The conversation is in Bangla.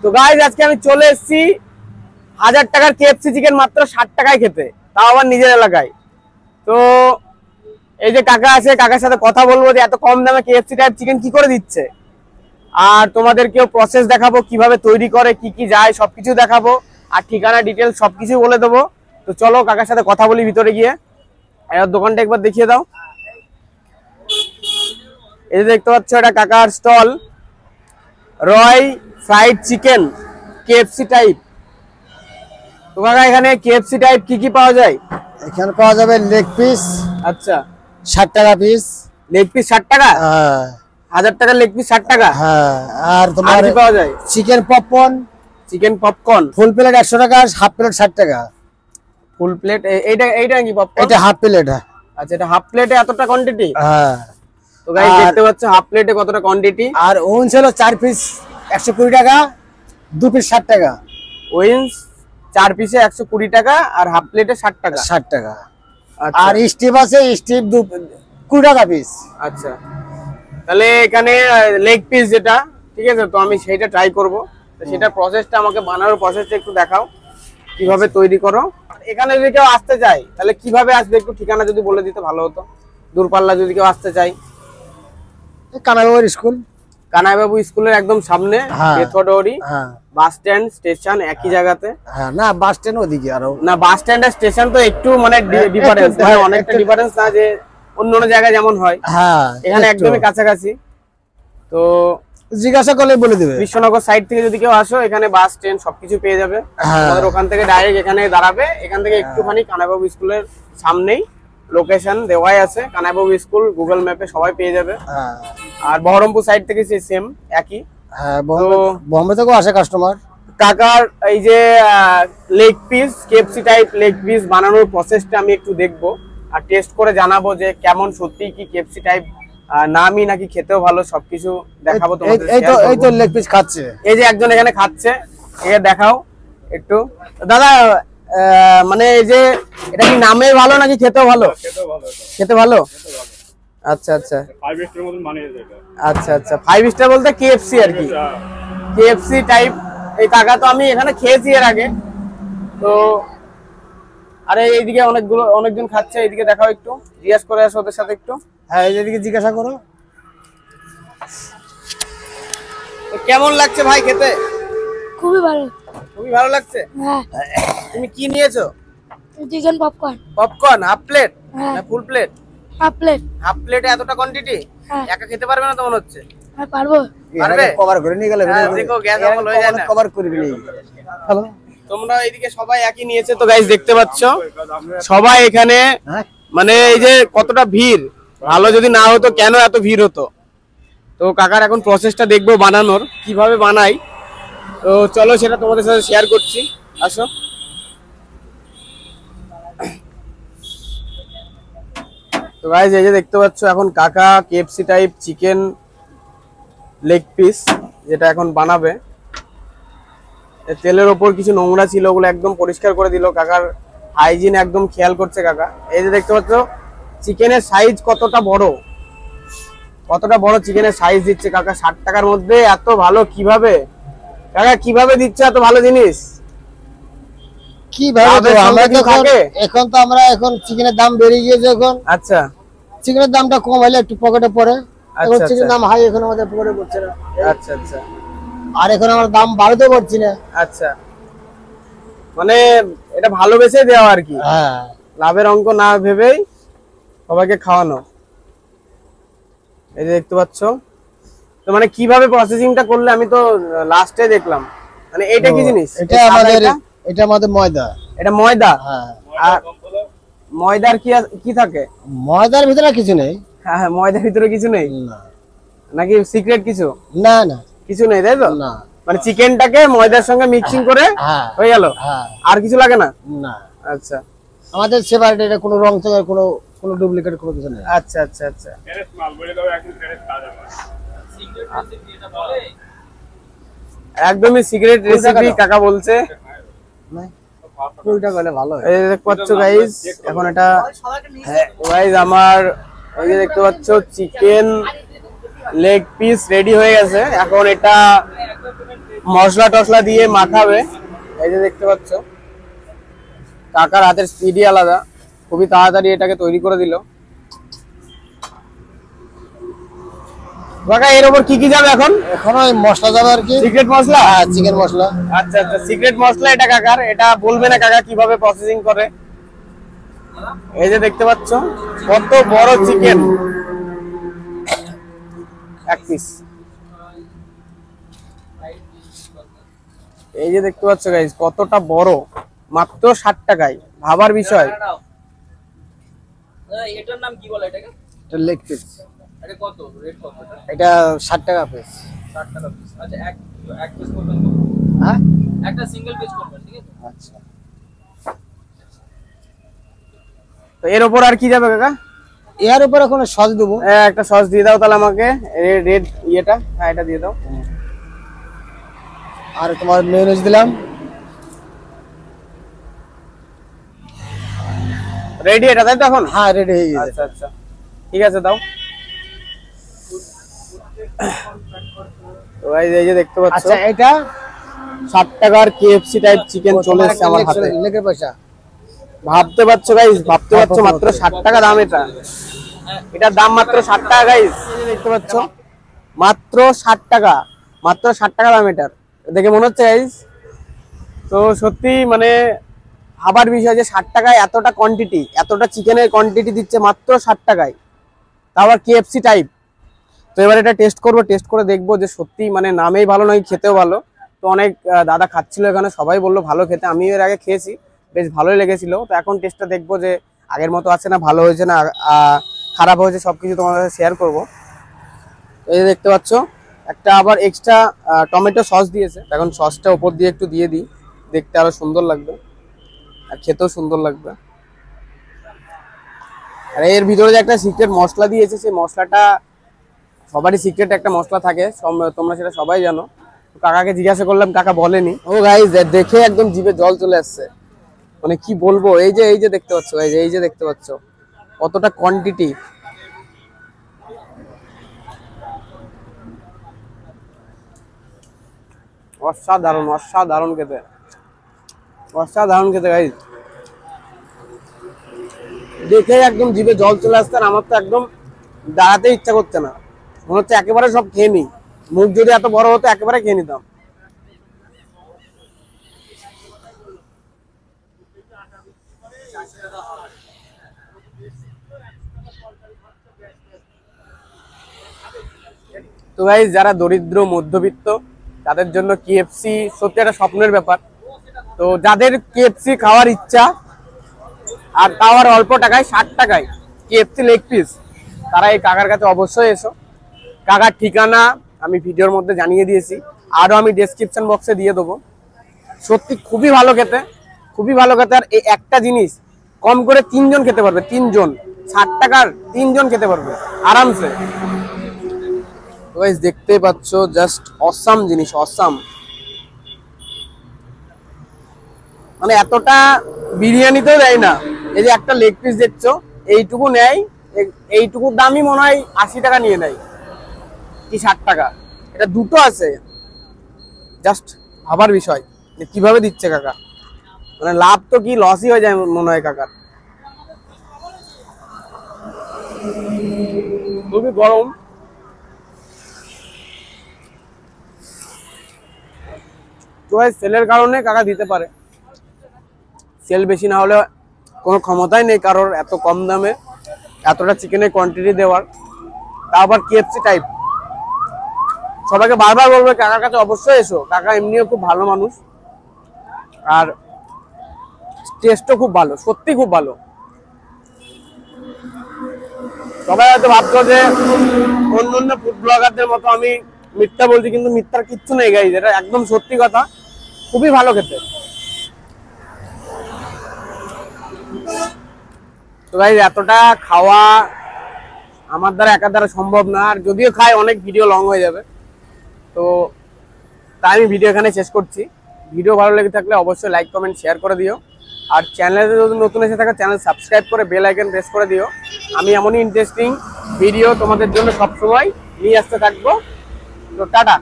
তো গাইস আজকে আমি চলে এসেছি 1000 টাকার কেএফসি চিকেন মাত্র 60 টাকায় খেতে, তাও আবার নিজের এলাকায়। তো এই যে কাকা আছে, কাকার সাথে কথা বলবো যে এত কম দামে কেএফসি টাইপ চিকেন কি করে দিচ্ছে, আর তোমাদেরকেও প্রসেস দেখাবো কিভাবে তৈরি করে, কি কি যায় সবকিছু দেখাবো, আর ঠিকানা ডিটেলস সবকিছু বলে দেবো। তো চলো কাকার সাথে কথা বলি ভিতরে গিয়ে। এর দোকানটা একবার দেখিয়ে দাও। এই যে দেখতে পাচ্ছ এটা কাকার স্টল, রয় ফ্রাইড চিকেন কেএফসি টাইপ। তো কাকা এখানে কেএফসি টাইপ কি কি পাওয়া যায়? এখানে পাওয়া যাবে লেগ পিস। আচ্ছা, 60 টাকা পিস। লেগ পিস 60 টাকা? হ্যাঁ। 1000 টাকার লেগ পিস 60 টাকা? হ্যাঁ। আর তোমার কি পাওয়া যায়? Chicken popcorn. Chicken popcorn full plate 100 টাকা, হাফ প্লেট 60 টাকা। ফুল প্লেট এইটা কি পপকর্ন? এটা হাফ প্লেট। আচ্ছা, এটা হাফ প্লেটে এতটা কোয়ান্টিটি? হ্যাঁ। তো গাইস দেখতে পাচ্ছ হাফ প্লেটে কতটা কোয়ান্টিটি। আর উইংস হলো 4 পিস 120 টাকা, 2 পিস 60 টাকা। উইংস 4 পিসে 120 টাকা আর হাফ প্লেটে 60 টাকা। 60 টাকা। আচ্ছা। আর স্টিপ আছে, স্টিপ 20 টাকা পিস। আচ্ছা, তাহলে এখানে লেগ পিস যেটা, ঠিক আছে, তো আমি সেইটা ট্রাই করব। তো সেটা প্রসেসটা আমাকে বানানোর প্রসেসটা একটু দেখাও, কিভাবে তৈরি করো। এখানে যদি কেউ আসতে চায় তাহলে কিভাবে আসবে, একটু ঠিকানা যদি বলে দিতে ভালো হতো। দূরপাল্লা যদি কেউ আসতে চায়। কানাইবাবুর স্কুল, কানাইবাবু স্কুলের একদম সামনে, বেথডৌরি। হ্যাঁ। বাস স্ট্যান্ড স্টেশন একই জায়গাতে? হ্যাঁ। না, বাস স্ট্যান্ড ওদিকে আরো। না, বাস স্ট্যান্ড আর স্টেশন তো একটু মানে ডিফারেন্স, মানে অনেকটা ডিফারেন্স না যে অন্য অন্য জায়গায় যেমন হয়। হ্যাঁ, এখানে একদমই কাছাকাছি। তো জিজ্ঞাসা করলে বলে দিবে। বিশ্বনগর সাইড থেকে যদি কেউ আসো, এখানে বাস ট্রেন সবকিছু পেয়ে যাবে। আমাদের ওখান থেকে ডাইরেক্ট এখানে দাঁড়াবে। এখান থেকে একটুখানি কানাইবাবু স্কুলের সামনেই লোকেশন দেওয়াই আছে। কানাইবাবু স্কুল গুগল ম্যাপে সবাই পেয়ে যাবে। আর বহরমপুর সাইড থেকে সেম একই। হ্যাঁ, বোম্বে থেকেও আসে কাস্টমার। কাকার এই যে leg piece KFC type leg piece বানানোর প্রসেসটা আমি একটু দেখবো আর টেস্ট করে জানাবো যে কেমন সত্যি কি কেএফসি টাইপ নামই নাকি খেতেও ভালো, সবকিছু দেখাবো তোমাদের। এই তো লেগ পিস খাচ্ছে। এই যে একজন এখানে খাচ্ছে, একে দেখাও একটু। দাদা মানে এই যে এটা কি নামে ভালো নাকি খেতেও ভালো? খেতে ভালো। আচ্ছা আচ্ছা, 5 স্টার মতন মানিয়ে যায়। আচ্ছা আচ্ছা, 5 স্টার বলতে কেএফসি আর কি, কেএফসি টাইপ। এই কাকা তো আমি এখানে খেয়েছি এর আগে। তো আরে এইদিকে অনেকজন খাচ্ছে, এইদিকে দেখাও একটু, জিজ্ঞাসা করে আসো ওদের সাথে একটু। হ্যাঁ, এইদিকে জিজ্ঞাসা করো। তো কেমন লাগছে ভাই খেতে? খুবই ভালো। খুবই ভালো লাগছে। হ্যাঁ। তুমি কি নিয়েছো? Chicken popcorn. Popcorn half plate হ্যাঁ। না full plate? Half plate. Half প্লেটে এতটা কোয়ান্টিটি হ্যাঁ। একা খেতে পারবে না তো মনে হচ্ছে। হ্যাঁ, পারবো। পারবে? কভার করে নিয়ে গেলে হ্যাঁ, দেখো গ্যাস অফ হয়ে যায় না। কভার করবি নি। হ্যালো, তোমরা এইদিকে সবাই একই নিয়েছে। তো গাইস দেখতে পাচ্ছ সবাই এখানে, হ্যাঁ। মানে এই যে কতটা ভিড়, ভালো যদি না হতো কেন এত ভিড় হতো। তো কাকার এখন প্রসেসটা দেখবো বানানোর, কিভাবে বানাই। তো চলো সেটা তোমাদের সাথে শেয়ার করছি, আসো। তো গাইস এই যে দেখতে পাচ্ছ এখন কাকা KFC type chicken leg piece যেটা এখন বানাবে। তেলের ওপর কিছু নোংরা ছিল, ওগুলো একদম পরিষ্কার করে দিল। কাকার হাইজিন একদম খেয়াল করছে কাকা। এই যে দেখতে পাচ্ছ চিকেনের সাইজ কতটা বড়, কতটা বড় চিকেনের সাইজ দিচ্ছে কাকা 60 টাকার মধ্যে। এত ভালো কিভাবে কাকা, কিভাবে দিচ্ছে এত ভালো জিনিস? কিভাবে আমরা এখন তো আমরা এখন চিকেনের দাম বেড়ে গিয়েছে এখন। আচ্ছা, চিকেনের দামটা কম হলে একটু পকেটে পড়ে। এখন চিকেনের দাম হাই, এখন আমাদের পকেটে পড়ছে না। আচ্ছা আচ্ছা। আর এখন আমরা দাম বাড়াতে পারছি না। আচ্ছা, মানে এটা ভালোবেসে দেওয়া আর কি। হ্যাঁ, লাভের অঙ্ক না ভেবেই সবাইকে খাওয়ানো। এই যে দেখতে পাচ্ছ, তো মানে কিভাবে প্রসেসিংটা করলে আমি তো লাস্টে দেখলাম। মানে এটা কি জিনিস? এটা আমাদের ময়দা। এটা ময়দা? হ্যাঁ। আর ময়দার কি থাকে? ময়দার ভিতরে কিছু নেই। হ্যাঁ হ্যাঁ, ময়দার ভিতরে কিছু নেই নাকি? সিক্রেট কিছু? না না, কিছু নেই, তাই তো? না, মানে চিকেনটাকে ময়দার সঙ্গে মিক্সিং করে হয়ে গেল, আর কিছু লাগে না? না। আচ্ছা, আমাদের সেপারেট, এটা কোনো রং থেকে কোনো ডুপ্লিকেট কোনো কিছু নেই। আচ্ছা আচ্ছা আচ্ছা। একদমই সিক্রেট রেসিপি কাকা বলছে। এই দেখতে পাচ্ছ গাইস, এখন এটা গাইস আমার এই যে দেখতে পাচ্ছ চিকেন লেগ পিস রেডি হয়ে গেছে। এখন এটা মশলা টসলা দিয়ে মাখাবে। এই যে দেখতে পাচ্ছ কাকার হাতের স্পিডই আলাদা, খুবই তাড়াতাড়ি এটাকে তৈরি করে দিল। কাকা এর উপর কি কি যাবে এখন? এখন ওই মশলা যাবে আর কি, সিক্রেট মশলা। হ্যাঁ চিকেন মশলা। আচ্ছা আচ্ছা, সিক্রেট মশলা এটা কাকার। এটা বলবে না কাকা কিভাবে প্রসেসিং করে। এই যে দেখতে পাচ্ছ কত বড় চিকেন, এক পিস। এই যে দেখতে পাচ্ছ গাইস কতটা বড়, মাত্র 60 টাকায়। ভাবার বিষয়। এটার নাম কি বলে এটাকে? এটা লেগ পিস, এটা কত রেট কত এটা এটা? 60 টাকা পিস। 60 টাকা পিস। আচ্ছা এক পিস করবেন তো? হ্যাঁ একটা সিঙ্গেল পিস করবেন, ঠিক আছে? আচ্ছা। তো এর উপর আর কি যাবে কাকা? এর উপরে কোনো সস দেবো। একটা সস দিয়ে দাও তাহলে আমাকে, রেড ইয়েটা। হ্যাঁ এটা দিয়ে দাও। আর তোমার মেয়োনিজ দিলাম। রেডি এটা, তাই তো এখন? হ্যাঁ রেডি হয়ে গেছে। আচ্ছা আচ্ছা ঠিক আছে দাও। তো এই যে দেখতে পাচ্ছ আচ্ছা এটা 60 টাকার কেএফসি টাইপ চিকেন চলে এসেছে আমার হাতে। লেগের পয়সা ভাবতে পারছো গাইস, ভাবতে পারছো মাত্র 60 টাকা দাম। এটার দাম মাত্র 60 টাকা গাইস। দেখতে পাচ্ছ মাত্র 60 টাকা, মাত্র 60 টাকা দাম এটার। দেখে মনে হচ্ছে গাইস, তো সত্যি মানে ভাবার বিষয় যে 60 টাকায় এতটা কোয়ান্টিটি, এতটা চিকেনের কোয়ান্টিটি দিচ্ছে মাত্র 60 টাকায়, তাও আবার কেএফসি টাইপ। তো এবার এটা টেস্ট করবো, টেস্ট করে দেখবো যে সত্যি মানে নামেই ভালো নয় খেতেও ভালো। তো অনেক দাদা খাচ্ছিল এখানে, সবাই বললো ভালো খেতে। আমি এর আগে খেয়েছি, বেশ ভালোই লেগেছিল। তো এখন টেস্টটা দেখবো যে আগের মতো আছে না, ভালো হয়েছে না খারাপ হয়েছে, সবকিছু তোমার সাথে শেয়ার করবো। এই যে দেখতে পাচ্ছ একটা আবার এক্সট্রা টমেটো সস দিয়েছে। এখন সসটা উপর দিয়ে একটু দিয়ে দিই, দেখতে আরো সুন্দর লাগবে আর খেতেও সুন্দর লাগবে। আর এর ভিতরে যে একটা সিক্রেট মশলা দিয়েছে, সেই মশলাটা সবারই সিক্রেট একটা মশলা থাকে, তোমরা সেটা সবাই জানো। কাকাকে জিজ্ঞাসা করলাম, কাকা বলেনি। ও গাইস দেখে একদম জিভে জল চলে আসছে, মানে কি বলবো। এই যে দেখতে পাচ্ছ গাইস, এই যে দেখতে পাচ্ছ কতটা কোয়ান্টিটি। অসাধারণ অসাধারণ খেতে, অসাধারণ খেতে গাইস। দেখে একদম জিভে জল চলে আসছে। আর আমার তো একদম দাঁড়াতে ইচ্ছা করছে না, মনে হচ্ছে একেবারে সব খেয়ে নি। মুখ যদি এত বড় হতো একেবারে খেয়ে নিতাম। তো গাইস যারা দরিদ্র মধ্যবিত্ত তাদের জন্য কেএফসি সত্যি একটা স্বপ্নের ব্যাপার। তো যাদের কেএফসি খাওয়ার ইচ্ছা, আর তাও আর অল্প টাকায় 60 টাকায় কেএফসি লেগ পিস, তারা এই কাকার কাছে অবশ্যই এসো। কাকার ঠিকানা আমি ভিডিওর মধ্যে জানিয়ে দিয়েছি, আরও আমি ডেসক্রিপশন বক্সে দিয়ে দেবো। সত্যি খুবই ভালো খেতে, খুবই ভালো খেতে। আর এই একটা জিনিস কম করে 3 জন খেতে পারবে, 3 জন। 60 টাকার 3 জন খেতে পারবে আরামসে। গাইস দেখতেই পাচ্ছ জাস্ট অসাম জিনিস, অসাম। মানে এতটা বিরিয়ানিতেও দেয় না। এই যে একটা লেগ পিস দেখছো, এইটুকু নেয়, এইটুকুর দামই মনে হয় 80 টাকা নিয়ে নেয় কি 60 টাকা। এটা দুটো আছে, জাস্ট ভাবার বিষয় যে কিভাবে দিচ্ছে কাকা। মানে লাভ তো কি লসই হয়ে যায় মনে হয় কাকার। খুবই গরম। তো সেলের কারণে কাকা দিতে পারে, সেল বেশি না হলে কোনো ক্ষমতাই নেই কারোর এত কম দামে এতটা চিকেনের কোয়ান্টিটি দেওয়ার, তা আবার কেএফসি টাইপ। সবাইকে বারবার বলবে কাকার কাছে অবশ্যই এসো, কাকা এমনিও খুব ভালো মানুষ আর টেস্টও খুব ভালো, সত্যি খুব ভালো। সবাই হয়তো ভাবছো যে অন্য ফুড ব্লগারদের মতো আমি মিথ্যা বলছি, কিন্তু মিথ্যার কিচ্ছু নেই গাইজ, এটা একদম সত্যি কথা। খুবই ভালো খেতে। তো গাইজ এতটা খাওয়া আমার দ্বারা একার দ্বারা সম্ভব না, আর যদিও খাই অনেক ভিডিও লং হয়ে যাবে। তো তাই আমি ভিডিও এখানে শেষ করছি। ভিডিও ভালো লেগে থাকলে অবশ্যই লাইক কমেন্ট শেয়ার করে দিও। আর চ্যানেলে যদি নতুন এসে থাকে চ্যানেল সাবস্ক্রাইব করে বেল আইকন প্রেস করে দিও। আমি এমনই ইন্টারেস্টিং ভিডিও তোমাদের জন্য সবসময় নিয়ে আসতে থাকবো। তো টাটা।